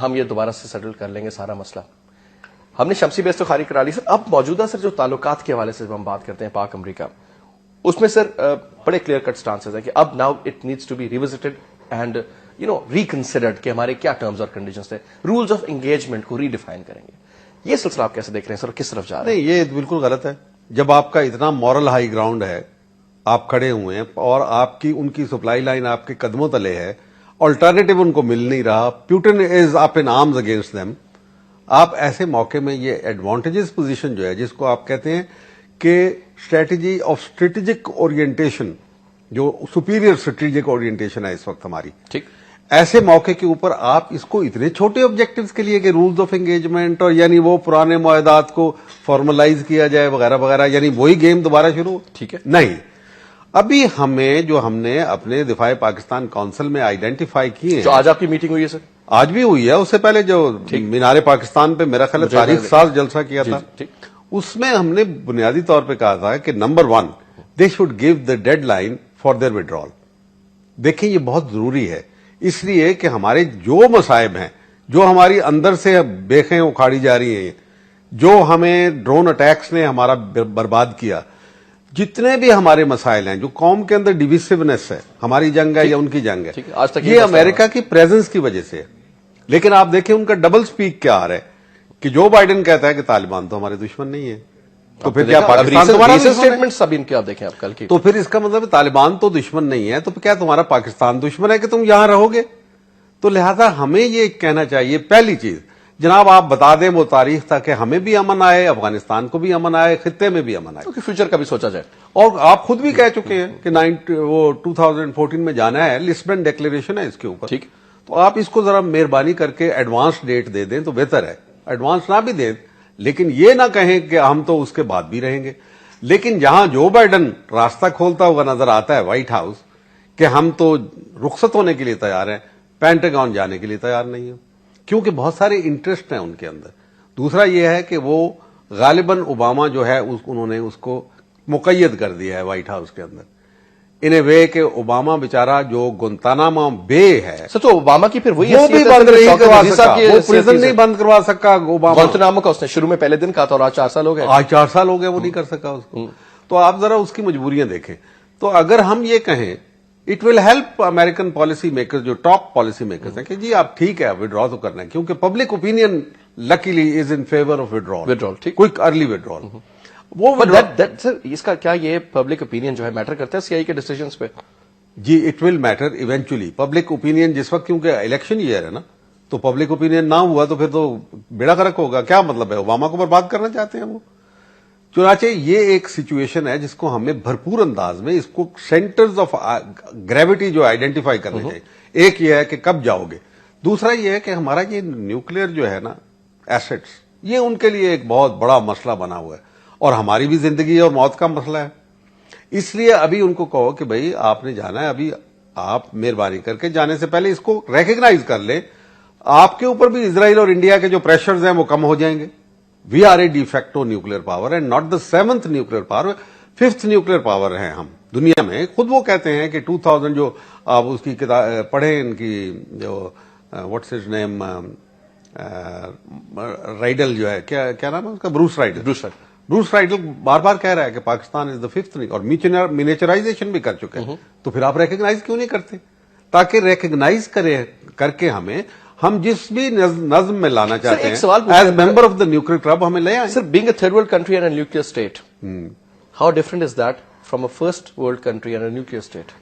Speaker 1: ہم یہ دوبارہ سے سیٹل کر لیں گے سارا مسئلہ. ہم نے شمسی بیس تو خالی کرا لی سر. اب موجودہ سر جو تعلقات کے حوالے سے جب ہم بات کرتے ہیں پاک امریکہ, اس میں سر بڑے کلیئر کٹ سٹانسز ہیں کہ اب now it needs to be revisited and reconsidered کہ ہمارے کیا ٹرمز اور کنڈیشنز تھے. رولز آف انگیجمنٹ کو ریڈیفائن کریں گے. یہ سلسلہ آپ کیسے دیکھ رہے ہیں سر, کس طرف جا رہے ہیں؟
Speaker 2: نہیں, یہ بالکل غلط ہے. جب آپ کا اتنا مورل ہائی گراؤنڈ ہے, آپ کھڑے ہوئے ہیں اور آپ کی ان کی سپلائی لائن آپ کے قدموں تلے ہے, آلٹرنیٹو ان کو مل نہیں رہا, پیوٹن از اپ ان آرمز اگینسٹ دیم, آپ ایسے موقع میں یہ ایڈوانٹیجز پوزیشن جو ہے جس کو آپ کہتے ہیں کہ اسٹریٹجی آف اسٹریٹجک اورینٹیشن, جو سپیریئر اسٹریٹجک اورینٹیشن ہے اس وقت ہماری,
Speaker 1: ٹھیک,
Speaker 2: ایسے موقع کے اوپر آپ اس کو اتنے چھوٹے آبجیکٹیوز کے لیے کہ رولز آف انگیجمنٹ اور یعنی وہ پرانے معاہدات کو فارملائز کیا جائے وغیرہ وغیرہ, یعنی وہی گیم دوبارہ شروع.
Speaker 1: ٹھیک ہے,
Speaker 2: نہیں, ابھی ہم نے اپنے دفاع پاکستان کونسل میں آئیڈینٹیفائی کیے ہیں.
Speaker 1: جو آج آپ کی میٹنگ ہوئی ہے سر,
Speaker 2: آج بھی ہوئی ہے, اس سے پہلے جو مینار پاکستان پہ میرا خیال تاریخ ساز جلسہ کیا تھا, اس میں ہم نے بنیادی طور پہ کہا تھا کہ number 1 they should give the deadline for their withdrawal. دیکھیں یہ بہت ضروری ہے, اس لیے کہ ہمارے جو مصائب ہیں, جو ہماری اندر سے بیخیں اکھاڑی جا رہی ہیں, جو ہمیں ڈرون اٹیکس نے ہمارا برباد کیا, جتنے بھی ہمارے مسائل ہیں, جو قوم کے اندر ڈیویسونیس ہے, ہماری جنگ ہے یا ان کی جنگ ہے,
Speaker 1: آج تک
Speaker 2: یہ امریکہ کی پریزنس کی وجہ سے ہے. لیکن آپ دیکھیں ان کا ڈبل سپیک کیا آ رہا ہے کہ جو بائیڈن کہتا ہے کہ طالبان تو ہمارے دشمن نہیں ہے, تو پھر کیا پاکستان تمہارا
Speaker 1: اسٹیٹمنٹ سب ان کے آپ دیکھیں آپ کل کی,
Speaker 2: تو پھر اس کا مطلب طالبان تو دشمن نہیں ہے, تو کیا تمہارا پاکستان دشمن ہے کہ تم یہاں رہو گے؟ تو لہذا ہمیں یہ کہنا چاہیے, پہلی چیز جناب آپ بتا دیں وہ تاریخ تھا کہ ہمیں بھی امن آئے, افغانستان کو بھی امن آئے, خطے میں بھی امن آئے,
Speaker 1: کیونکہ فیوچر کا بھی سوچا جائے.
Speaker 2: اور آپ خود بھی کہہ چکے ہیں کہ وہ 2014 میں جانا ہے, لسبن ڈیکلیریشن ہے اس کے اوپر.
Speaker 1: ٹھیک,
Speaker 2: تو آپ اس کو ذرا مہربانی کر کے ایڈوانس ڈیٹ دے دیں تو بہتر ہے. ایڈوانس نہ بھی دیں, لیکن یہ نہ کہیں کہ ہم تو اس کے بعد بھی رہیں گے. لیکن جہاں جو بائیڈن راستہ کھولتا ہوا نظر آتا ہے وائٹ ہاؤس کہ ہم تو رخصت ہونے کے لیے تیار ہیں, پینٹاگون جانے کے لیے تیار نہیں ہیں, کیونکہ بہت سارے انٹرسٹ ہیں ان کے اندر. دوسرا یہ ہے کہ وہ غالباً اوباما جو ہے انہوں نے اس کو مقید کر دیا ہے وائٹ ہاؤس کے اندر, ان اے وے کہ اوباما بیچارہ جو گونتاناما بے ہے,
Speaker 1: سر تو اوباما کی پھر وہی
Speaker 2: وہ بھی بند نہیں کروا سکا, وہ پریزن نہیں بند کروا سکا اوباما.
Speaker 1: گوانتانامو کا اس نے شروع میں پہلے دن کہا تھا اور آج 4 سال ہو گئے.
Speaker 2: آج 4 سال ہو گئے, وہ نہیں کر سکا اس کو. تو آپ ذرا اس کی مجبوریاں دیکھیں. تو اگر ہم یہ کہیں it will help American policy maker, جو ٹاپ پالیسی میکرز ہیں, کہ جی آپ ٹھیک ہے ودرا تو کرنا ہے, کیونکہ public opinion likely is in favour of withdrawal, quick early withdrawal. وہ
Speaker 1: سر اس کا کیا یہ پبلک اوپینین جو ہے میٹر کرتا ہے سی آئی کے ڈیسیجنز پہ؟
Speaker 2: جی it will matter eventually. Public opinion جس وقت, کیونکہ الیکشن ایئر ہے نا, تو پبلک اوپینین نہ ہوا تو پھر تو بیڑا غرق ہوگا. کیا مطلب ہے, اوباما کو برباد کرنا چاہتے ہیں وہ. چنانچہ یہ ایک سچویشن ہے جس کو ہمیں بھرپور انداز میں اس کو سینٹرز آف گریوٹی جو آئیڈینٹیفائی کرنے چاہیے. ایک یہ ہے کہ کب جاؤ گے, دوسرا یہ ہے کہ ہمارا یہ نیوکلیر جو ہے نا ایسٹس, یہ ان کے لیے ایک بہت بڑا مسئلہ بنا ہوا ہے, اور ہماری بھی زندگی اور موت کا مسئلہ ہے. اس لیے ابھی ان کو کہو کہ بھائی آپ نے جانا ہے, ابھی آپ مہربانی کر کے جانے سے پہلے اس کو ریکگنائز کر لیں. آپ کے اوپر بھی اسرائیل اور انڈیا کے جو پریشرز ہیں وہ کم ہو جائیں گے. We are a de facto nuclear power and not the 7th nuclear power, 5th nuclear power ہیں ہم دنیا میں. خود وہ کہتے ہیں کہ 2000 جو آپ اس کی کتاب پڑھیں, ان کی جو واٹس ہز نیم, رائڈل جو ہے, کیا نام ہے اس کا, بروس رائڈل بار بار کہہ رہا ہے کہ پاکستان از دا 5th, اور مینیچرائزیشن بھی کر چکے ہیں. تو پھر آپ ریکگنائز کیوں نہیں کرتے, تاکہ ریکگنائز کر کے ہم جس بھی نظم میں لانا چاہتے ہیں as member of the nuclear club ہمیں لے آئیں.
Speaker 1: Sir being a third world country and a nuclear state, how different is that from a first world country and a nuclear state?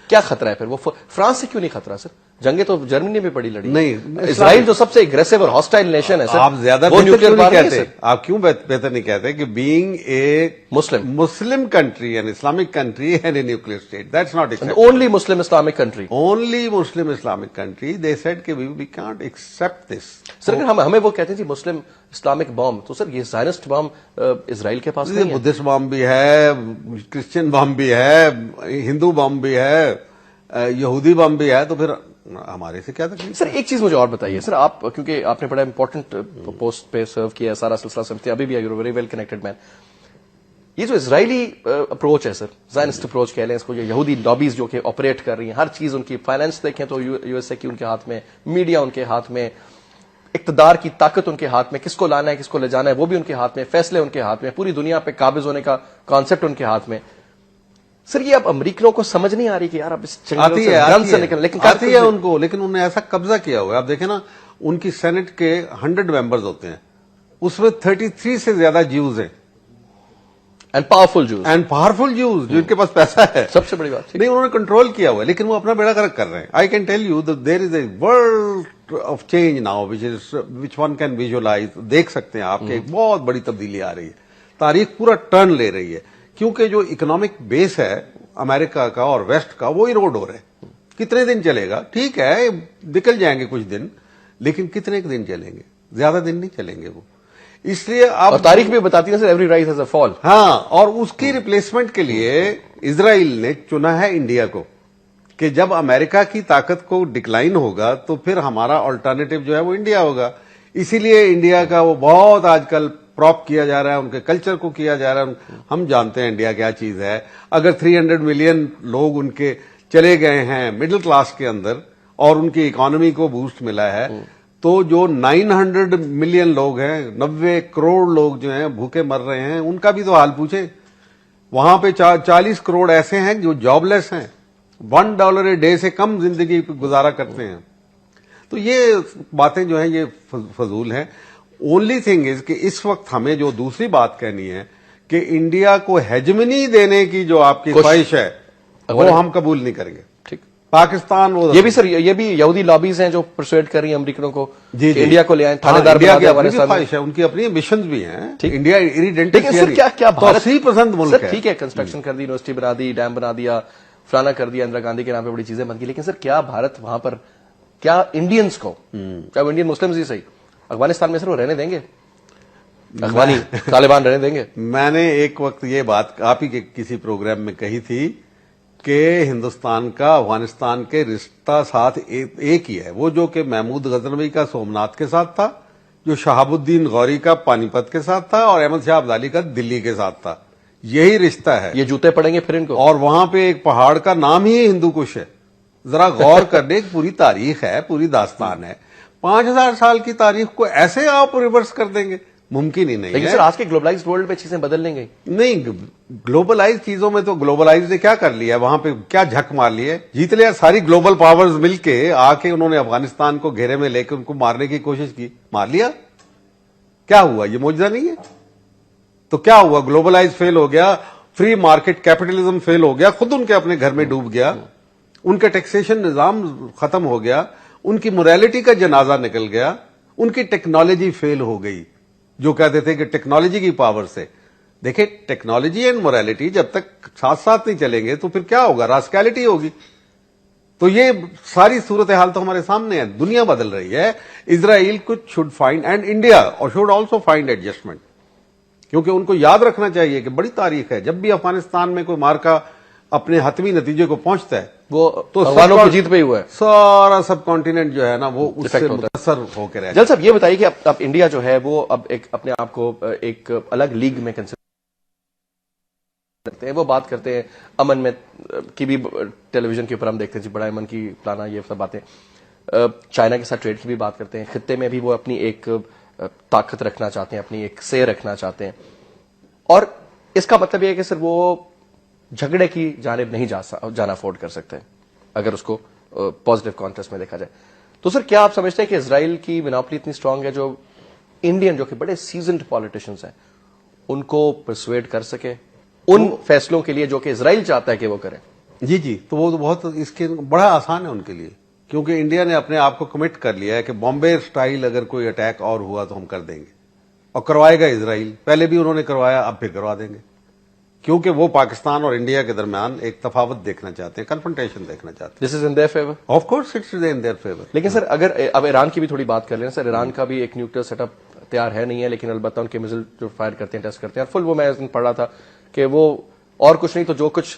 Speaker 1: کیا خطرہ ہے پھر؟ وہ فرانس سے کیوں نہیں خطرہ سر؟ جنگیں تو جرمنی میں بڑی لڑی
Speaker 2: نہیں,
Speaker 1: اسرائیل جو سب سے اگریسو اور ہاسٹائل نیشن ہے سر,
Speaker 2: آپ زیادہ
Speaker 1: وہ نیوکلیر پاور نہیں ہے.
Speaker 2: آپ کیوں بہتر نہیں کہتے کہ being a Muslim country and Islamic country and a nuclear state, that's not
Speaker 1: only Muslim Islamic country,
Speaker 2: only Muslim Islamic country, they said کہ وی کانٹ ایکسپٹ دس.
Speaker 1: سر ہمیں وہ کہتے ہیں جی مسلم اسلامک بام, تو سر یہ زائنسٹ بام اسرائیل کے پاس نہیں ہے.
Speaker 2: بدھسٹ بام بھی ہے, کرسچن بام بھی ہے, ہندو بام بھی ہے, یہودی بام بھی ہے, تو پھر ہمارے سے کیا تکلیف؟
Speaker 1: سر ایک چیز مجھے اور بتائیے سر, آپ کیونکہ آپ نے بڑا امپورٹنٹ پوسٹ پہ سرو کیا ہے, سارا سلسلہ سمجھتے ہیں, ابھی بھی یو ویری ویل کنیکٹڈ مین. یہ جو اسرائیلی اپروچ ہے سر, زائنسٹ اپروچ کہہ لیں اس کو, جو یہودی لابیز جو کہ آپریٹ کر رہی ہیں, ہر چیز ان کی, فائنانس دیکھیں تو یو ایس اے کی ان کے ہاتھ میں, میڈیا ان کے ہاتھ میں, اقتدار کی طاقت ان کے ہاتھ میں, کس کو لانا ہے کس کو لے جانا ہے وہ بھی ان کے ہاتھ میں, فیصلے ان کے ہاتھ میں, پوری دنیا پہ قابض ہونے کا کانسیپٹ ان کے ہاتھ میں. سر یہ اب امریکنوں کو سمجھ نہیں آ رہی کہ یار اب اس
Speaker 2: آتی ہے ان کو, لیکن انہوں نے ایسا قبضہ کیا ہوا ہے. آپ دیکھیں نا ان کی سینٹ کے 100 ممبرز ہوتے ہیں, اس میں 33 سے زیادہ جیوز ہیں,
Speaker 1: اینڈ پاورفل جوز
Speaker 2: جن کے پاس پیسہ ہے.
Speaker 1: سب سے بڑی بات
Speaker 2: نہیں, انہوں نے کنٹرول کیا ہوا ہے, لیکن وہ اپنا بیڑا غرق کر رہے ہیں. I can tell you there is a world of change now which one can visualise. دیکھ سکتے ہیں آپ کے ایک بہت بڑی تبدیلی آ رہی ہے, تاریخ پورا ٹرن لے رہی ہے, کیونکہ جو اکنامک بیس ہے امریکہ کا اور ویسٹ کا وہ ایروڈ ہو رہا ہے. کتنے دن چلے گا؟ ٹھیک ہے نکل جائیں گے کچھ دن, لیکن کتنے دن چلیں گے؟ زیادہ دن نہیں چلیں گے وہ. اس لیے آپ
Speaker 1: تاریخ بھی بتاتی ہے سر ایوری رائز ہیز اے فال.
Speaker 2: ہاں, اور اس کی ریپلیسمنٹ کے لیے اسرائیل نے چنا ہے انڈیا کو, کہ جب امریکہ کی طاقت کو ڈکلائن ہوگا تو پھر ہمارا آلٹرنیٹو جو ہے وہ انڈیا ہوگا. اسی لیے انڈیا کا وہ بہت آج کل پراپ کیا جا رہا ہے, ان کے کلچر کو کیا جا رہا ہے. ہم جانتے ہیں انڈیا کیا چیز ہے. اگر 300 ملین لوگ ان کے چلے گئے ہیں مڈل کلاس کے اندر اور ان کی اکانومی کو بوسٹ ملا ہے, تو جو 900 ملین لوگ ہیں, 90 کروڑ لوگ جو ہیں بھوکے مر رہے ہیں, ان کا بھی تو حال پوچھیں. وہاں پہ 40 کروڑ ایسے ہیں جو جاب لیس ہیں, $1 اے ڈے سے کم زندگی گزارا کرتے ہیں. تو یہ باتیں جو ہیں یہ فضول ہیں. اونلی تھنگ از کہ اس وقت ہمیں جو دوسری بات کہنی ہے کہ انڈیا کو ہیجمنی دینے کی جو آپ کی خواہش ہے وہ ہم قبول نہیں کریں گے.
Speaker 1: ٹھیک,
Speaker 2: پاکستان وہ
Speaker 1: یہ بھی سر یہ بھی یہودی لابیز ہیں جو پرسویٹ کر رہی ہیں امریکنوں کو
Speaker 2: جی
Speaker 1: کہ انڈیا کو لے آئیں, تھانے دار
Speaker 2: انڈیا
Speaker 1: بنا
Speaker 2: کی
Speaker 1: دیں
Speaker 2: اپنی
Speaker 1: افغانستان میں.
Speaker 2: خواہش ہے, ان کی اپنی مشنز بھی ہیں.
Speaker 1: ٹھیک.
Speaker 2: انڈیا ایریڈنٹ
Speaker 1: لیکن سر کیا
Speaker 2: توسیع پسند ملک ہے.
Speaker 1: ٹھیک ہے, کنسٹرکشن کر دی, یونیورسٹی بنا دی, ڈیم بنا دیا, فلانا کر دیا, اندرا گاندھی کے نام پہ بڑی چیزیں بن گئی, لیکن سر کیا بھارت وہاں پر کیا انڈینز کو, چاہے وہ انڈین مسلمز ہی صحیح, افغانستان میں سر وہ رہنے دیں گے؟ افغانی طالبان رہنے دیں گے؟
Speaker 2: میں نے ایک وقت یہ بات آپ ہی کے کسی پروگرام میں کہی تھی کہ ہندوستان کا افغانستان کے رشتہ ساتھ ایک ہی ہے, وہ جو کہ محمود غزنوی کا سومنات کے ساتھ تھا, جو شہاب الدین غوری کا پانی پت کے ساتھ تھا, اور احمد شاہ ابدالی کا دلی کے ساتھ تھا. یہی رشتہ ہے.
Speaker 1: یہ جوتے پڑیں گے پھر ان کو.
Speaker 2: اور وہاں پہ ایک پہاڑ کا نام ہی ہندو کش ہے. ذرا غور کرنے کی پوری تاریخ ہے, پوری داستان ہے. 5000 سال کی تاریخ کو ایسے آپ ریورس کر دیں گے؟ ممکن ہی نہیں.
Speaker 1: لیکن سر آج کے گلوبلائزڈ ورلڈ میں چیزیں بدل لیں گے.
Speaker 2: نہیں, گلوبلائز چیزوں میں تو گلوبلائز نے کیا کر لیا ہے, وہاں پہ کیا جھک مار لی ہے, جیت لیا. ساری گلوبل پاورز مل کے آ کے انہوں نے افغانستان کو گھیرے میں لے کے ان کو مارنے کی کوشش کی, مار لیا. کیا ہوا؟ یہ معجزہ نہیں ہے. تو کیا ہوا؟ گلوبلائز فیل ہو گیا, فری مارکیٹ کیپٹلزم فیل ہو گیا, خود ان کے اپنے گھر میں ڈوب گیا, ان کا ٹیکسیشن نظام ختم ہو گیا, ان کی موریلٹی کا جنازہ نکل گیا, ان کی ٹیکنالوجی فیل ہو گئی. جو کہتے تھے کہ ٹیکنالوجی کی پاور سے, دیکھیں ٹیکنالوجی اینڈ موریلٹی جب تک ساتھ ساتھ نہیں چلیں گے تو پھر کیا ہوگا؟ راسکیلٹی ہوگی. تو یہ ساری صورتحال تو ہمارے سامنے ہے. دنیا بدل رہی ہے. اسرائیل کچھ شوڈ فائنڈ اینڈ انڈیا اور شوڈ آلسو فائنڈ ایڈجسٹمنٹ, کیونکہ ان کو یاد رکھنا چاہیے کہ بڑی تاریخ ہے. جب بھی افغانستان میں کوئی مارکا اپنے حتمی نتیجے کو پہنچتا ہے
Speaker 1: وہ
Speaker 2: تو
Speaker 1: افغانوں کی جیت پہ ہی ہوا ہے.
Speaker 2: سارا سب کانٹیننٹ جو ہے نا وہ اس سے متاثر ہو کے رہتا ہے.
Speaker 1: جل صاحب یہ بتائیے کہ اب انڈیا جو ہے وہ اب ایک اپنے آپ کو ایک الگ لیگ میں کنسیڈر کرتے ہیں. وہ بات کرتے ہیں امن میں کی بھی, ٹیلی ویژن کے اوپر ہم دیکھتے ہیں جی بڑا امن کی پلانا, یہ سب باتیں. چائنا کے ساتھ ٹریڈ کی بھی بات کرتے ہیں. خطے میں بھی وہ اپنی ایک طاقت رکھنا چاہتے ہیں, اپنی ایک سے رکھنا چاہتے ہیں. اور اس کا مطلب یہ ہے کہ سر وہ جھگڑے کی جانب نہیں جانا افورڈ کر سکتے اگر اس کو پازیٹو کانٹیکسٹ میں دیکھا جائے. تو سر کیا آپ سمجھتے ہیں کہ اسرائیل کی مونوپلی اتنی اسٹرانگ ہے جو انڈین جو کہ بڑے سیزنڈ پالیٹیشینز ہیں ان کو پرسویڈ کر سکے ان فیصلوں کے لیے جو کہ اسرائیل چاہتا ہے کہ وہ کریں؟
Speaker 2: جی تو وہ تو بہت اس کے بڑا آسان ہے ان کے لیے, کیونکہ انڈیا نے اپنے آپ کو کمٹ کر لیا ہے کہ بامبے اسٹائل اگر کوئی اٹیک اور ہوا تو ہم کر دیں گے, اور کروائے گا اسرائیل. پہلے بھی انہوں نے کروایا, اب پھر کروا دیں گے, کیونکہ وہ پاکستان اور انڈیا کے درمیان ایک تفاوت دیکھنا چاہتے ہیں, کنفرنٹیشن دیکھنا چاہتے ہیں.
Speaker 1: This is in their favour.
Speaker 2: Of course it's in their favour.
Speaker 1: لیکن سر اگر اب ایران کی بھی تھوڑی بات کر لیں سر, ایران کا بھی ایک نیوکلیر سیٹ اپ تیار ہے نہیں ہے, لیکن البتہ ان کے میزائل جو فائر کرتے ہیں ٹیسٹ کرتے ہیں. فل وہ میں پڑھ رہا تھا کہ وہ اور کچھ نہیں تو جو کچھ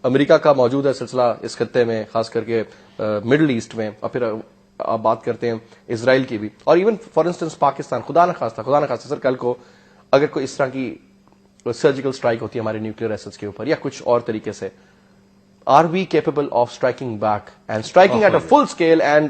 Speaker 1: امریکہ کا موجود ہے سلسلہ اس خطے میں, خاص کر کے مڈل ایسٹ میں, اور پھر آپ بات کرتے ہیں اسرائیل کی بھی, اور ایون فار انسٹنس پاکستان, خدا نخواستہ سر کل کو اگر کوئی اس طرح کی سرجیکل اسٹرائک ہوتی ہے ہمارے نیوکلیر ایسٹس کے اوپر یا کچھ اور طریقے سے, are we capable of striking back and striking at a full scale and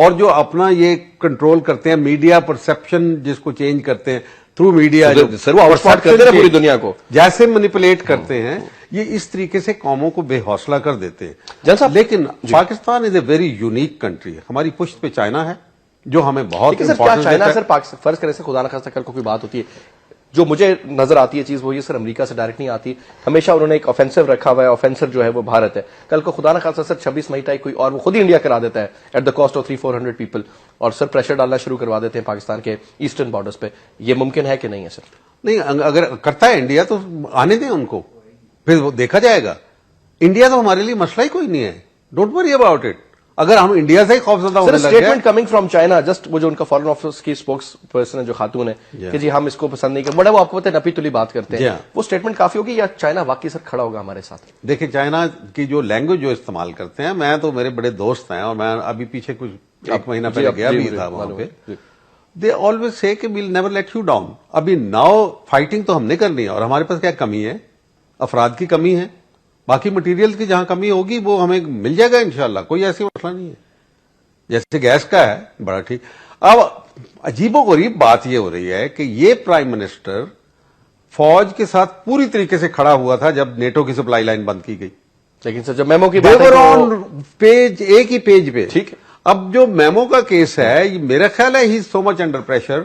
Speaker 2: اور جو اپنا یہ کنٹرول کرتے ہیں میڈیا پرسپشن جس کو چینج کرتے ہیں تھرو میڈیا،
Speaker 1: سر وہ آؤٹ کرتے ہیں پوری دنیا کو
Speaker 2: جیسے مینیپولیٹ کرتے ہیں، یہ اس طریقے سے قوموں کو بے حوصلہ کر دیتے ہیں. لیکن پاکستان از اے ویری یونیک کنٹری. ہماری پشت پہ چائنا ہے جو ہمیں بہت
Speaker 1: امپورٹنٹ. چائنا سر فرض کریں سے خدا نخواستہ کل کو کوئی بات ہوتی ہے، جو مجھے نظر آتی ہے چیز وہ یہ سر امریکہ سے ڈائریکٹ نہیں آتی. ہمیشہ انہوں نے ایک آفینسو رکھا ہوا ہے، آفینسر جو ہے وہ بھارت ہے. کل کو خدا نخواستہ سر 26 مئی تک کوئی اور وہ خود ہی انڈیا کرا دیتا ہے at the cost of 300-400 people, اور سر پریشر ڈالنا شروع کروا دیتے ہیں پاکستان کے ایسٹرن بارڈرز پہ. یہ ممکن ہے کہ نہیں ہے سر؟
Speaker 2: نہیں، اگر کرتا ہے انڈیا تو آنے دیں ان کو، پھر وہ دیکھا جائے گا. انڈیا تو ہمارے لیے مسئلہ ہی کوئی نہیں ہے. Don't worry about it. اگر ہم انڈیا سے ہی خوفزدہ ہونے لگ گئے.
Speaker 1: Statement coming from China, just وہ جو ان کا فارن آفس کی اسپوکس پرسن ہے جو خاتون ہے کہ جی ہم اس کو پسند نہیں کرتے، بڑا وہ آپ کو پتہ ہے نپی تلی بات کرتے ہیں، وہ اسٹیٹمنٹ کافی ہوگی یا چائنا واقعی سر کھڑا ہوگا ہمارے ساتھ؟
Speaker 2: دیکھیں چائنا کی جو لینگویج جو استعمال کرتے ہیں، میں تو میرے بڑے دوست ہیں اور میں ابھی پیچھے کچھ ایک مہینہ پہلے گیا بھی تھا وہاں پہ. دے آلویز سے کہ well never let you down. ابھی ناؤ فائٹنگ تو ہم نے کرنی ہے، اور ہمارے پاس کیا کمی ہے؟ افراد کی کمی ہے. باقی مٹیریل کی جہاں کمی ہوگی وہ ہمیں مل جائے گا انشاءاللہ. کوئی ایسی مسئلہ نہیں ہے. جیسے گیس کا ہے بڑا ٹھیک. اب عجیب و غریب بات یہ ہو رہی ہے کہ یہ پرائم منسٹر فوج کے ساتھ پوری طریقے سے کھڑا ہوا تھا جب نیٹو کی سپلائی لائن بند کی گئی،
Speaker 1: لیکن سر جب میمو کی بات
Speaker 2: پیج ایک ہی پیج پہ. ٹھیک. اب جو میمو کا کیس ہے میرا خیال ہے ہی سو مچ انڈر پریشر.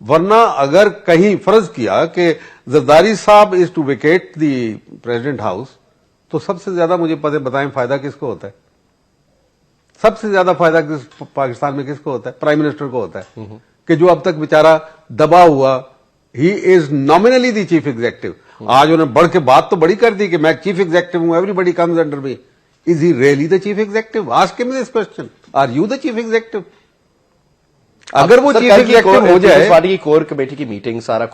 Speaker 2: ورنہ اگر کہیں فرض کیا کہ Zardari sahab is to vacate the president house, تو سب سے زیادہ مجھے بتائیں فائدہ کس کو ہوتا ہے؟ سب سے زیادہ فائدہ پاکستان میں کس کو ہوتا ہے؟ پرائم منسٹر کو ہوتا ہے کہ جو اب تک بیچارہ دبا ہوا. ہی از نامنلی دی چیف ایگزیکٹو. آج انہوں نے بڑھ کے بات تو بڑی کر دی کہ میں چیف ایگزیکٹو ہوں، everybody comes under me. Is he really the chief executive? Ask him this question. Are you the chief executive? اگر وہ چیف ایگزیکٹو ہو جائے.
Speaker 1: پارٹی کی کور کمیٹی کی میٹنگ سارا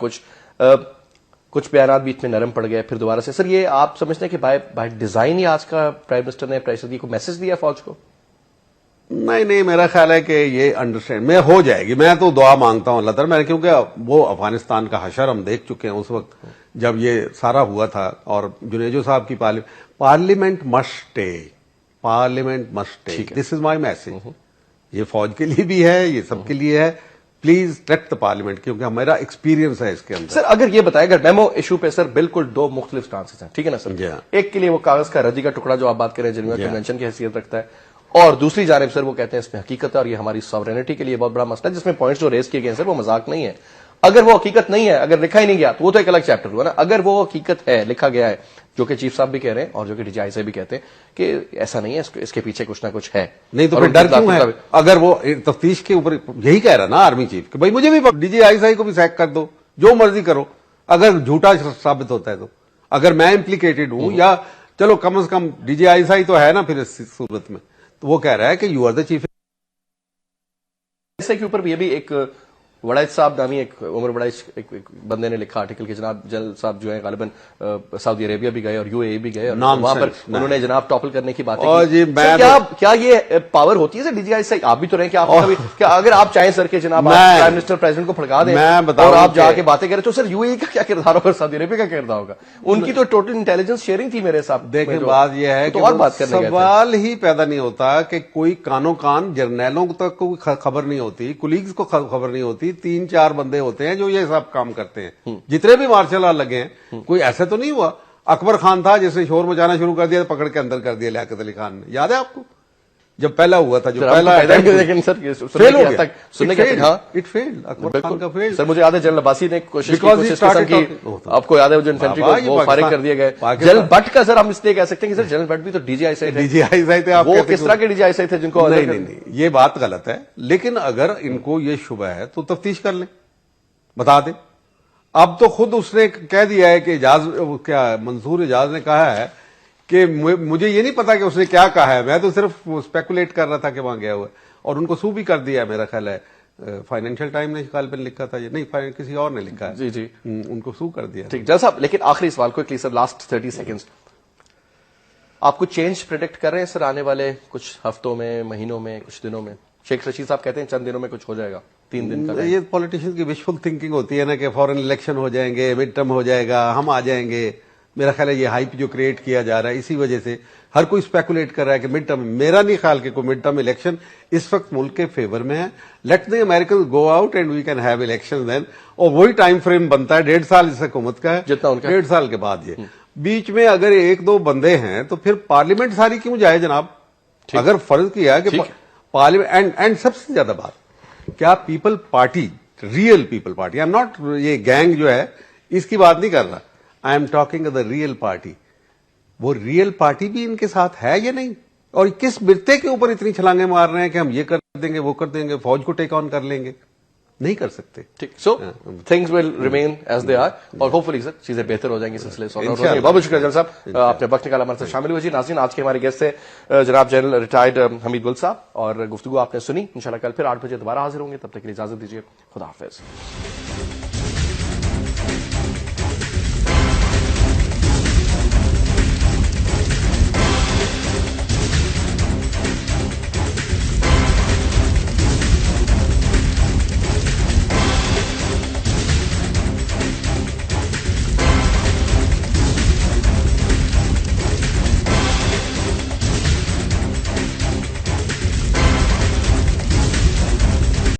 Speaker 1: کچھ بیانات بیچ میں نرم پڑ گئے، پھر دوبارہ سے. سر یہ آپ سمجھتے ہیں کہ بائی ڈیزائن ہی آج کا پرائم منسٹر نے پریشر دی، کو میسج دیا فوج کو؟
Speaker 2: نہیں، میرا خیال ہے کہ یہ انڈرسٹینڈ میں ہو جائے گی. میں تو دعا مانگتا ہوں اللہ تعالیٰ. میں کیونکہ وہ افغانستان کا حشر ہم دیکھ چکے ہیں اس وقت جب یہ سارا ہوا تھا. اور جنیجو صاحب کی parliament must stay. Parliament must stay. This is my message. یہ فوج کے لیے بھی ہے، یہ سب کے لیے ہے. پلیز ریٹ دا پارلیمنٹ، کیونکہ میرا ایکسپیرینس ہے اس کے اندر.
Speaker 1: سر اگر یہ بتائیں، اگر میمو ایشو پہ سر بالکل دو مختلف سٹانسز ہیں، ٹھیک ہے نا سر؟ ایک کے لیے وہ کاغذ کا رضی کا ٹکڑا جو آپ بات کریں جنیوا کنونشن کی حیثیت رکھتا ہے، اور دوسری جانب سر وہ کہتے ہیں اس میں حقیقت ہے اور یہ ہماری ساورینٹی کے لیے بہت بڑا مسئلہ ہے، جس میں پوائنٹس جو ریز کیے گئے ہیں سر وہ مذاق نہیں ہے. اگر وہ حقیقت نہیں ہے، اگر لکھا ہی نہیں گیا تو وہ تو ایک الگ چیپٹر ہوا نا. اگر وہ حقیقت ہے، لکھا گیا ہے، جو کہ چیف صاحب بھی کہہ رہے ہیں اور جو کہ ڈی جی آئی سے بھی کہتے ہیں کہ ایسا نہیں ہے، اس کے پیچھے کچھ نہ کچھ ہے.
Speaker 2: نہیں تو ڈر کیوں ہے؟ اگر وہ تفتیش کے اوپر یہی کہہ رہا نا آرمی چیف کہ بھائی مجھے بھی ڈی جی آئی صاحب کو بھی سیک کر دو، جو مرضی کرو، اگر جھوٹا ثابت ہوتا ہے تو. اگر میں امپلیکیٹڈ ہوں یا چلو کم از کم ڈی جی آئی صاحب تو ہے نا پھر اس صورت میں، تو وہ کہہ رہا ہے کہ یو آر دا چیف.
Speaker 1: کے اوپر یہ بھی ایک وڑائچ صاحب نامی ایک عمر وڑائچ ایک بندے نے لکھا آرٹیکل کہ جناب جنرل صاحب جو ہے غالباً سعودی عربیہ بھی گئے اور یو اے ای بھی گئے اور وہاں پر انہوں نے جناب ٹاپل کرنے کی باتیں کی. کیا یہ پاور ہوتی ہے سر ڈی جی آئی سے؟ آپ بھی تو رہے کہ اگر آپ چاہیں سر کہ جناب پرائم منسٹر پریزیڈنٹ کو پھڑکا دیں اور آپ جا کے باتیں کریں تو سر یو اے ای کا کیا کردار ہوگا، سعودی عربیہ کا کردار ہوگا؟ ان کی تو ٹوٹل انٹیلیجنس شیئرنگ تھی میرے ساتھ.
Speaker 2: دیکھیں بات یہ ہے کہ سوال ہی پیدا نہیں ہوتا کہ کوئی کانوں کان جرنیلوں تک کوئی خبر نہیں ہوتی، کولیگز کو خبر نہیں ہوتی. 3-4 بندے ہوتے ہیں جو یہ سب کام کرتے ہیں. جتنے بھی مارشل آرٹ لگے ہیں کوئی ایسا تو نہیں ہوا. اکبر خان تھا جس نے شور مچانا شروع کر دیا، پکڑ کے اندر کر دیا لیاقت علی خان نے. یاد ہے آپ کو جب پہلا ہوا تھا، جو پہلا فیل ہو گیا. It field. اکبر خان کا فیلڈ.
Speaker 1: سر مجھے یاد ہے جنرل عباسی نے کوشش کی، آپ کو یاد ہے وہ جو انفینٹری کو وہ فارغ کر دیے گئے. جنرل بٹ کا سر ہم اس لیے کہہ سکتے ہیں کہ سر جنرل بٹ بھی تو ڈی جی آئی سے تھے.
Speaker 2: ڈی جی آئی سے تھے.
Speaker 1: وہ کس طرح کے ڈی جی آئی سے تھے جن کو؟
Speaker 2: نہیں، یہ بات غلط ہے. لیکن اگر ان کو یہ شبہ ہے تو تفتیش کر لیں، بتا دیں. اب تو خود اس نے کہہ دیا ہے کہ منصور اعجاز نے کہا ہے کہ مجھے یہ نہیں پتا کہ اس نے کیا کہا ہے، میں تو صرف اسپیکولیٹ کر رہا تھا کہ وہاں گیا ہوا ہے. اور ان کو سو بھی کر دیا ہے میرا خیال ہے. فائنینشیل ٹائم نے غالباً لکھا تھا، یہ نہیں کسی اور نے لکھا ہے. جی ان کو سو کر دیا.
Speaker 1: ٹھیک جل صاحب، لیکن آخری سوال کوئکلی سر، لاسٹ 30 سیکنڈز. آپ کچھ چینج پریڈکٹ کر رہے ہیں سر آنے والے کچھ ہفتوں میں، مہینوں میں، کچھ دنوں میں؟ شیخ رشید صاحب کہتے ہیں چند دنوں میں کچھ ہو جائے گا. 3 دن کا.
Speaker 2: یہ پولیٹیشین کی وشفل تھنکنگ ہوتی ہے نا کہ فورن الیکشن ہو جائیں گے، مڈ ٹرم ہو جائے گا، ہم آ جائیں گے. میرا خیال ہے یہ ہائپ جو کریٹ کیا جا رہا ہے اسی وجہ سے ہر کوئی اسپیکولیٹ کر رہا ہے کہ مڈ ٹرم، میرا نہیں خیال کہ کوئی مڈ ٹرم الیکشن اس وقت ملک کے فیور میں ہے. Let the American go out and we can have election then. اور وہی ٹائم فریم بنتا ہے 1.5 سال اس حکومت کا ہے،
Speaker 1: جتنا ان کا
Speaker 2: 1.5 سال کے بعد. یہ بیچ میں اگر 1-2 بندے ہیں تو پھر پارلیمنٹ ساری کیوں جائے جناب؟ اگر فرض کیا کہ پارلیمنٹ اینڈ سب سے زیادہ بات کیا people party, real people party, I am not یہ گینگ جو ہے اس کی بات نہیں کر رہا، I am talking the real party. وہ ریئل پارٹی بھی ان کے ساتھ ہے یا نہیں؟ اور کس برتے کے اوپر اتنی چھلانگیں مار رہے ہیں کہ ہم یہ کر دیں گے وہ کر دیں گے، فوج کو ٹیک آن کر لیں گے؟ نہیں کر سکتے.
Speaker 1: ٹھیک. So things will remain as they are اور ہوپ فلی سر چیزیں بہتر ہو جائیں گی سلسلے سے. بہت بہت شکریہ جنرل صاحب، آپ نے وقت نکالا ہمارے ساتھ شامل ہوئے. جی ناظرین، آج کے ہمارے گیسٹ تھے جناب جنرل ریٹائرڈ حمید گل صاحب، اور گفتگو آپ نے سنی. انشاءاللہ کل پھر 8 بجے دوبارہ حاضر ہوں گے. تب تک کے لیے اجازت دیجیے. خدا حافظ.